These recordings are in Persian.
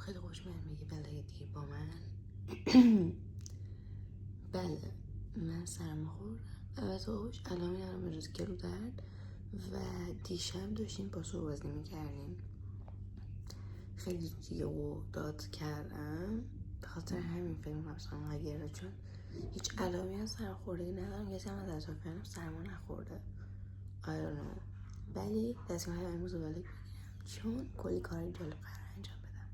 خیلی خوشمزه میگی بله دیگه با من. بله من سرماخوردم. البته خوش علامه دارم امروز گلو درد و دیشب داشتیم پاسور بازی میکردیم. خیلی دیگه و داد کردم به خاطر همین فکر کنم اگر چون هیچ علامه از سرماخوردگی ندارم. کسی هم از اطرافیانم سرما نخورده I don't know. ولی تصمیم گرفتم امروز ولک بگیرم چون کلی کار جالب قرار انجام بدم.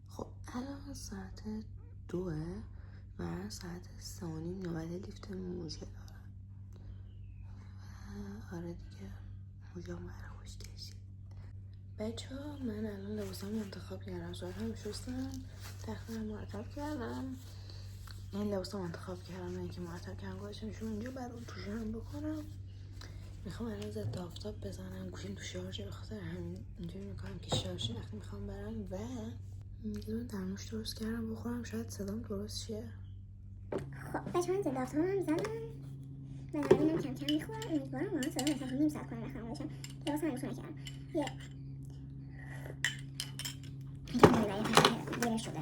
خب الان ساعت 2 و ساعت 3:30 نوبت لیفت موژه دارم و آره دیگه موژه هم برای خوش کشید. بچه ها من الان لباسم انتخاب کردم، صورتم شستم، تختم مرتب کردم. این لباسم انتخاب کردم اینکه مرتب کردم گذاشتمشون اونجا بعد اون توشونم بکنم. میخوام الان ضد آفتاب بزنم، گوشیم تو شارژه، به خاطر همین اینجوری میکنم که شارژ وقتی میخوام برم و میدونم درموش درست کردم بخورم، شاید صدام درست شه. خب بچه من ضد آفتاب هم زدم و نبینم کم کم میخورم. امیدوارم واقعا صدا مثلا نیم ساعت کنم نخورم باشم. لباس هم نکردم یه دیرش شده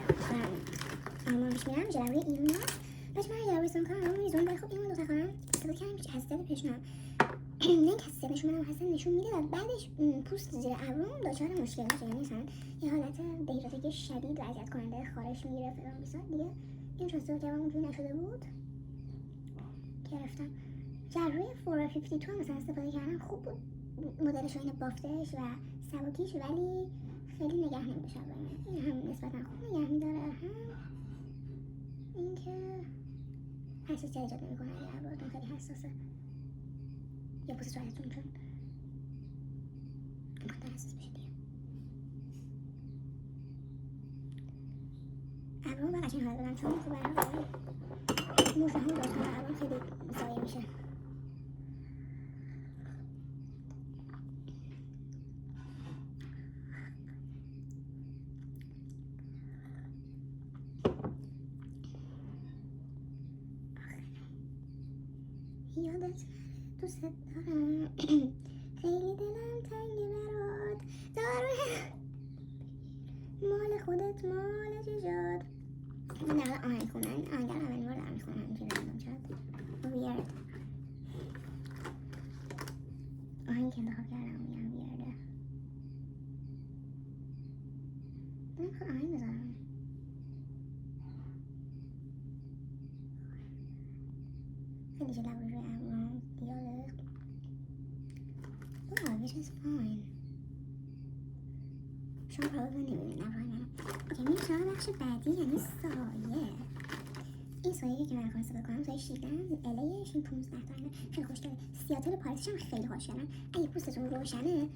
آمارش میرم جلوی ایرون هست. بچه من جلوی سون کنم آمار میزون باید خب ایرون دوتا خانم صدا کردم که حسد پیشونم نه این حسد نشون حسد نشون میده و بعدش پوست زیر ابروم دچار مشکل میشه. یعنی مثلا یه حالت دیراتگی شدید و اذیت کننده خارش میگیره فلان بیسار دیگه. این چون صدا کردم اونجوری نشده بود گرفتم. جلوی 452 هم مثلا استفاده کردم خوب بود مدلش و این بافتش و سبکیش، ولی خیلی نگه نمیداشم این هم نسبتا خوب نگه میداره، هم اینکه حساسیت ایجاد نمیکنه اگه ابروتون خیلی حساسه یا پوست صورتتون چون ممکنه حساس بشه دیگه. ابروم با قشنگ حال دارم چون خوب برای موزه هم درست کنه ابروم خیلی سایه میشه. یادت دوست دارم خیلی دلم تنگه برات داره مال خودت مال چشات. من در آهنگ خوندن آهنگر اولین بار دارم میخونم همینجوری رندوم شد ویرد. آهنگ که انتخاب کردم میگم ویرده. من خود آهنگ بذارم خیلی چه لب روی ابروم یاده which is fine. شما پرابه نمیبینید ابروهای منو. اوکی میریم سراغ بخش بعدی یعنی سایه. این سایه که من میخوام استفاده کنم سایه شیلدن الیش این 15 تومنه خیلی خوشگله. سیاتل پاریسش هم خیلی خوشگلن. اگه پوستتون روشنه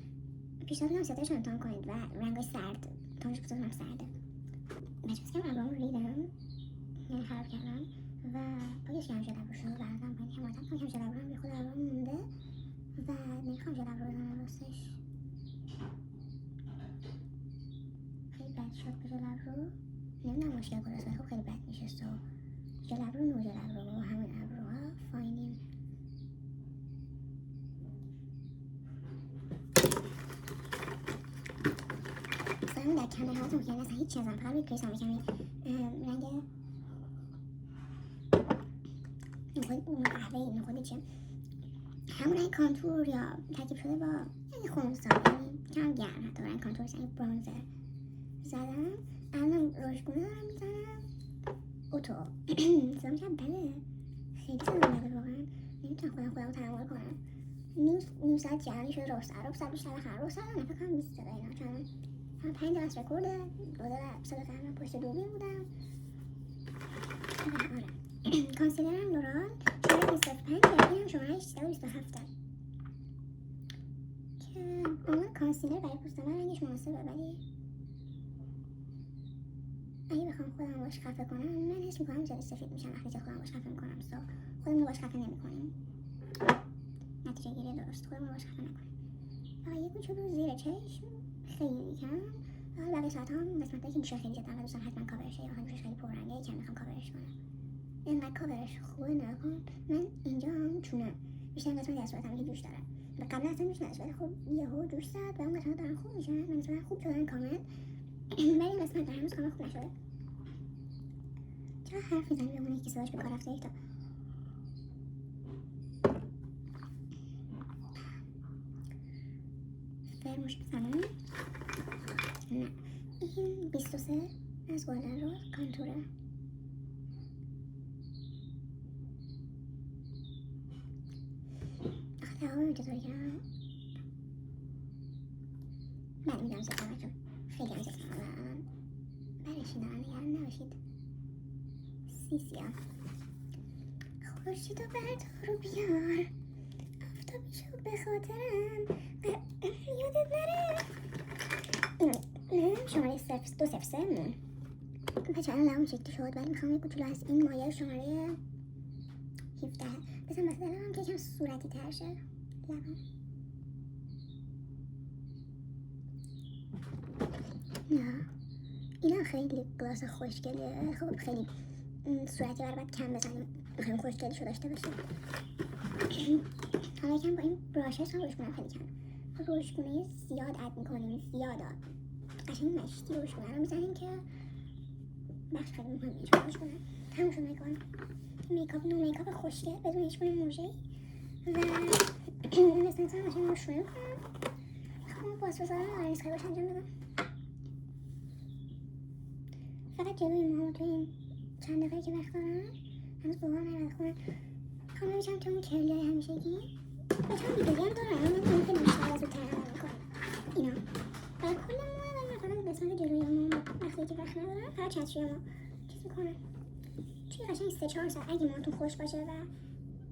پیشنهاد میدم سیاتلش رو امتحان کنید و رنگای سرد تونش پوستتون هم سرده. مجبور کردم ابروامو ریدم یعنی خراب کردم و باید که همشه لبروش رو بردم باید که مرتب کنم که همشه لبرو هم خود ابروام مونده و نمیخوام جلب رو بزنم راستش خیلی بد شد به جلب رو نمیدونم مشکل کنست ولی خب خیلی بد میشست و جلب رو نو جلب رو و همین ابروها فاینیم. مثلا در کمه هاتون میکنم مثلا هیچ چیز هم فقط روی کریس هم میکنم رنگ قهوه‌ای نخودی چه همون رنگ کانتور یا ترکیب شده با یعنی خونسا یعنی کم گرم حتی رنگ کانتور یعنی برونزر زدم. الان روشگونه دارم میزنم اوتو زدم که بله خیلی زدم بده واقعا نمیتونم خودم تحمل کنم. نیم ساعت جمعی شده روستر بیشتر بخرم روستر دارم فکر کنم 20 دقیقه اینا چون هم 5 دقیقه از رکورده 2 دقیقه صدا کردم پشت دوبین بودم. آره کانسیلرم لورال شماره 25 گردی هم شماره 827 که عنوان کانسیلر برای پوست من رنگش مناسبه ولی اگه بخوام خودم باش خفه کنم من حس میکنم زیاد سفید میشم وقتی خودم باش خفه میکنم خودمون باش خفه نمیکنیم نتیجه گیری درست خودمون باش خفه نکنیم فقط یه کوچولو زیر چشم خیلی کم حالا بقیه ساعت هم قسمتایی که میشه خیلی زدم و دوستم حتما کاورشه یا هنوزش خیلی پررنگه یکم میخوام کاورش کنم اینقدر کاورش خوبه نکن. من اینجا هم چونم بیشتر قسمتی از صورتم که جوش داره قبل اصلا جوش نداشت ولی خب یهو جوش زد و اون قسمت دارن خوب میشن و مثلا خوب شدن کامل. ولی این قسمت در هنوز کامل خوب نشده. چرا حرف میزنی بمونه یکی صداش به کار رفته یک تا فرموش بزنم. نه این 23 از گلدن روز کانتوره. آخه دقیقا چطوری کنم من میدونم زیاد کنم چون خیلی هم زیاد کنم برشین دارم نگرم نباشید. سیسیا خورشید و برد رو بیار آفتابی شو به خاطرم یادت نره. این شماره 203 مون بچه الان لبم شکلی شد ولی میخوام یه کوچولو از این مایه شماره 17 بزن واسه دلم که یکم صورتی تر شه لبم. نه اینا خیلی گلاس خوشگلیه. خب خیلی صورتی برای باید کم بزنیم میخوایم خوشگلی شو داشته باشیم. حالا یکم با این براشش هم روشکنم خیلی کم روشکنه زیاد اد میکنیم زیاد قشنگ مشتی روشکنه رو میزنیم که بخش خیلی مهمیه چون روشکنه تموم شد میکاپ نو میکاپ خوشگل بدون هیچ گونه موژه‌ای و مثل مثلا ماشین رو شروع کنم. خب باز بزارم آرنس خیلی باش انجام بدم. فقط جلوی ما تو این چند دقیقه که وقت دارم هنوز بابام نرد خونه میخوام ببیشم تو اون کرلی های همیشگی بچه هم دیگه هم دارم من اون خیلی بیشتر از اون تر عمل میکنم اینا برای کل موه ولی من فقط قسمت جلوی ما وقتی که وقت ندارم فقط چتری ما چیز میکنم توی قشنگ 3-4 ساعت اگه ماهتون خوش باشه و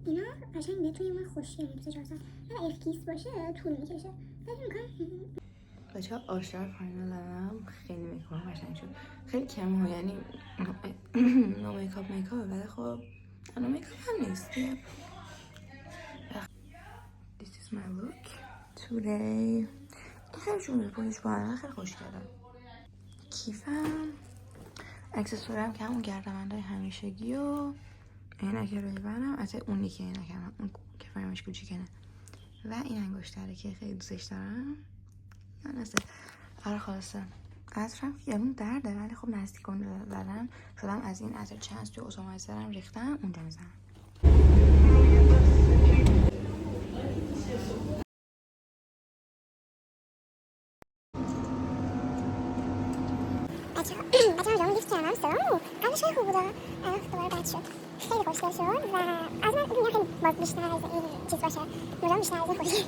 اینا قشنگ بهتون یه ماه خوشگل 3-4 ساعت اگه افتیس باشه طول میکشه ولی میکنم. بچه ها آشتر فاینال دارم خیلی میکاپ قشنگ شد خیلی کم ها یعنی نو میکاپ ولی خب نو میکاپ هم نیست. This is my look today. این خیلی جون پولیش با خیلی خوشگله. کیفم اکسسوارم که همون گردمندای همیشگی و عینک ریبنم اصلا اون یکی عینکم اون که فرمش کوچیکنه و این انگشتره که خیلی دوستش دارم. نسته آره خلاصه عطرم خیالون درده ولی خب نزدیک کنده زدن شدم از این عطر چند توی اتومایزرم ریختم اونجا میزنم. بچه ها جامون لیفت کردم سرامو قبلش خیلی خوب بودا الان دوباره بد شد خیلی خوشگل شد و از من اینا خیلی باز بیشتر از این چیز باشه موجام بیشتر از این خوشگل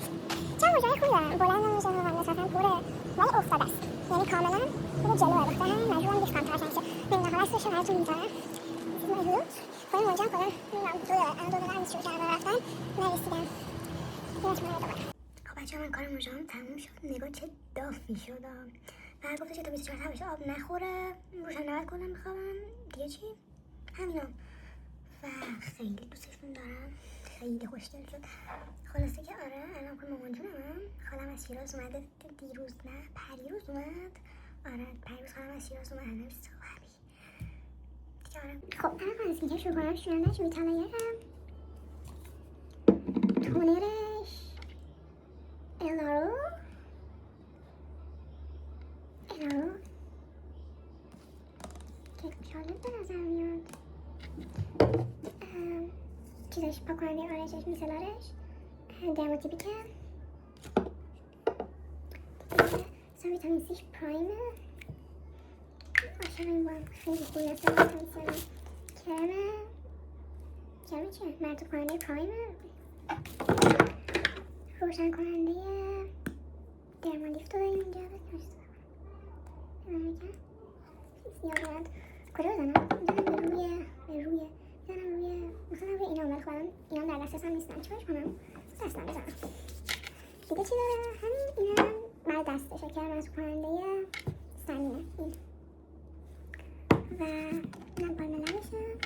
چند موجای خوبی دارم بلند هم موجام و نسبتا پوره ولی افتاده است یعنی کاملا پور جلوه بخته همین مجبورم لیفت کنم ترشن شه نمیدونم حالا اسمش رو براتون میذارم مجبور خواهی موجام خودم نمیدونم 2 دقیقه هم شروع کردم رفتن نرسیدم بیرش من دوباره. خب بچه ها من کار موجام تموم شد نگاه چه دافی شد بعد گفتش که تا 24 ساعت آب نخوره روشن نباید کنم بخوابم دیگه چی همینا و خیلی دوستشون دارم خیلی خوشگل شد. خلاصه که آره الان که مامان جونم خالم از شیراز اومده دیروز نه پریروز اومد آره پریروز خالم از شیراز اومد همه so happy دیگه آره. خب الان من از اینجا شروع کنم شونمش میتالایرم تونرش الارو که شالت به نظر میاد چیزش پاکننده آرشش میسلارش درماتیپیکه مثلا ویتامین سیش پرایمه عاشق این با خیلی خوبی هست ویتامین سی کرمه چیه؟ مرطوب کننده پرایمه روشن کننده درمالیفت رو داریم اینجا زیاد کجا بزنم؟ بزنم به روی مثلا روی اینا عمل کنم اینا در دسترس هم نیستن چیکارش کنم؟ دستم بزنم دیگه چی داره؟ همین اینم برای دستشه که مرطوب کننده سمینه این و اینم بالم لبشه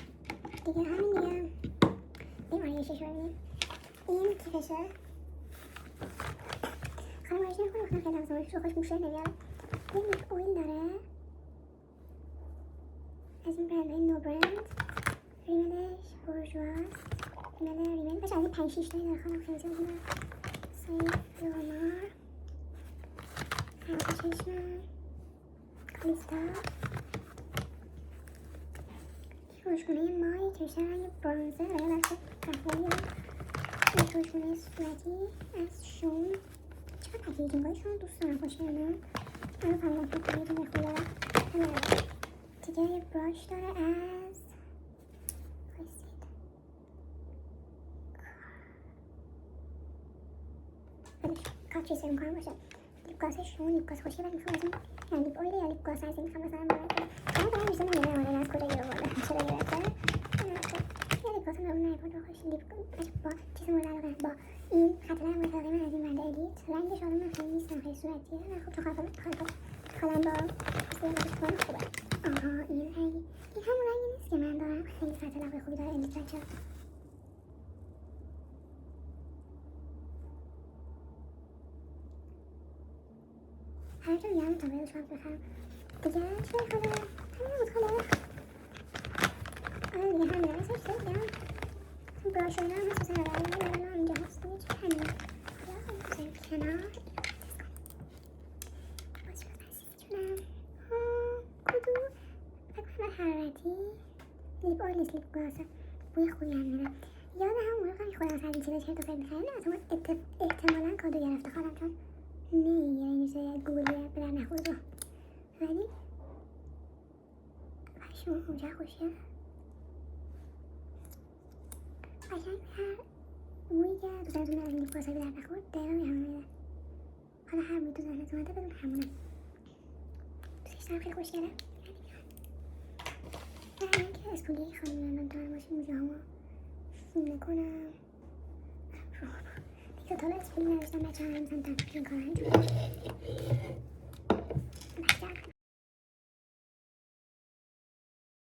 دیگه همین دیگه این آیشش رو ببینیم این کیفشه خانم آیش نمیخونه خیلی خیلی همزمانش رو خوش موشه نمیاره این لیپ اویل داره از این برند های نو برند ریملش بورژواز ریمل بشه از این 5-6 تایی داره خانم خیلی زیاد داره سایه فیورمار، خط چشمم، کالیستا، روشگونه مای که بیشتر رنگ برونزه و یه دست قهوه‌ای، روشگونه صورتی از شون. چقدر پکیجینگ‌های شون دوست دارم، خوشگله. من فهمیدم که پکیجینگ به خدا دیگه یه براش داره از کاف چیز میکنم باشه. لیپ گلاسشون لیپ گلاس خوشگله، ولی میخوام از اون یا لیپ اویل یا لیپ گلاس هست. میخوام مثلا من دارم میزنم نمیدونم از کجا گیر آورده، چرا گرفته. یه لیپ گلاس من نمی‌کنم خوش لیپ با چیز مورد علاقه با این خط رنگ متفاوت من از این برند الیت. رنگش آدم من خیلی نیستم، خیلی صورتیه و خب چون خالم با سیاه خوبه. آها این رنگ، این همون رنگی نیست که من دارم. خیلی خط لبه خوبی داره الیت بچه‌ها. هر جا میگم تا باید شاید بخرم دیگه. چه خاله؟ همین بود خاله. آره دیگه همین هست. چه دیگه هم براش اینا هم هست. سنه برای این اینجا هست دیگه. چه همین یا بزنیم کنار. باشه بزنیم جونم. کدوم فکر حرارتی لیپ آیل نیست، لیپ گلاسه. بوی خوبی هم میده. یاد همون موقع که خودم از این چیزا چرت و پرت می‌خرم از اون احتمالاً کادو گرفته خالم، چون نه یعنی چیزای گوگلیه به در نخورده. ولی شما اونجا خوشیه قشنگ هر بویی که تو زنتون از این لیپ گلاس‌ها به در نخورد دقیقا همونه میده. حالا هر بوی تو زنتون اومده بدون همونه. دوستش دارم، خیلی خوشگله. و این که اسپولی خانمی من دارم باشه موجه همو شونه کنم. دیگه تا حالا اسپولی نداشتم بچه هم مثلا تنفیق این کار انجام